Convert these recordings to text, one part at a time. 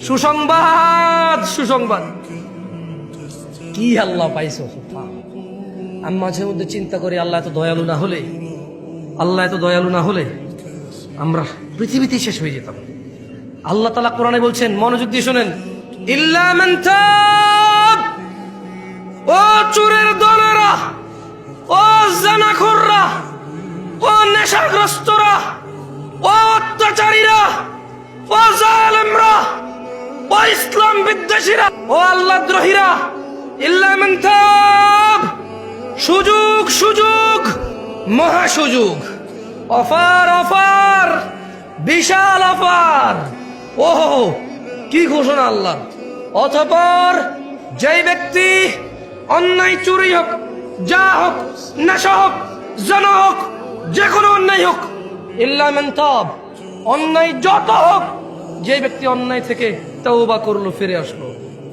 সুসংবাদ, সুসংবাদ। কি আল্লাহ পাইছো? আমি মাঝে মধ্যে চিন্তা করি, আল্লাহ এত দয়ালু না হলে, আল্লাহ এত দয়ালু না হলে আমরা পৃথিবীতেই শেষ হয়ে যেতাম। আল্লাহ তাআলা কোরআনে বলছেন, মনোযোগ দিয়ে শোনেন, ইল্লা মান তাব, ও চোরের দলেরা, ও জানাখোররা, ও নেশাগ্রস্তরা, ও অত্যাচারীরা, ও জালেমরা, ও ইসলাম বিদ্বেষীরা, ও আল্লাহদ্রোহীরা, ইল্লা মান তাব, সুযোগ, সুযোগ, মহা সুযোগ, অফার, অফার, বিশাল অফার। ওহো, কি ঘোষণা আল্লাহ! অতঃপর যেই ব্যক্তি অন্যায়, চুরি হোক, যা হোক, নেশা হোক, জানা হোক, যে কোনো অন্যায় হোক, ইল্লা মান তাব, অন্যায় যত হোক, যে ব্যক্তি অন্যায় থেকে তওবা করলো, ফিরে আসলো,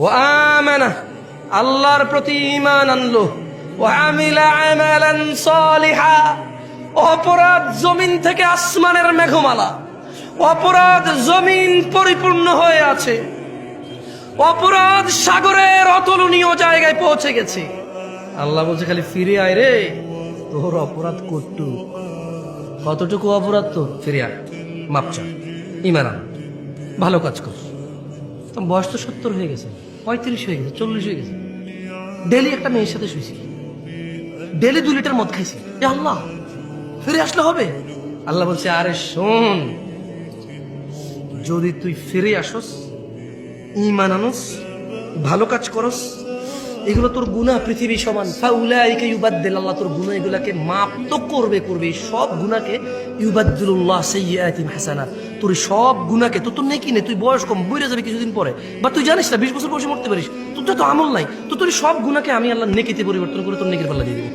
ও আমানা, আল্লাহর প্রতি ঈমান আনলো, ও আমিলা আমালান সালিহা, অপরাধ জমিন থেকে আসমানের মেঘমালা, অপরাধ জমিন পরিপূর্ণ হয়ে আছে, অপরাধ সাগরের অতুলনীয় জায়গায় পৌঁছে গেছে। আল্লাহ বলছে, খালি ফিরে আয় রে, তোর অপরাধ কতটুকু অপরাধ তোর, ফিরে আয়, মাপ চা, ঈমান আন, ভালো কাজ কর। বয়স তো 70 হয়ে গেছে, 35 হয়ে গেছে, 40 হয়ে গেছে, ডেলি একটা মেয়ের সাথে শুয়েছি, ডেলি 2 লিটার মদ খাইছি, আল্লাহ ফিরে আসলে হবে? আল্লাহ বলছে, আরে শোন, যদি তুই ফিরে আসস, ঈমান আনস, ভালো কাজ করস, এগুলো তোর গুনাহ পৃথিবী সমান, ফাউলাইকা ইউবাদদিল, আল্লাহ তোর গুনাহ এগুলাকে মাপ তো করবে, সব গুনাহকে, ইউবাদদিলুল্লাহ সাইয়্যাতিহিম হাসানাত, তোর সব গুনাহকে, তোর নেকি নেই, তুই বয়স কম, বইরে যাবে কিছুদিন পরে, বা তুই জানিস না 20 বছর বয়সে মরতে পারিস, তোর তো আমল নাই, তো তোর সব গুনাহকে আমি আল্লাহ নেকিতে পরিবর্তন করে তোর নেকির পাল্লা দিয়ে দিব।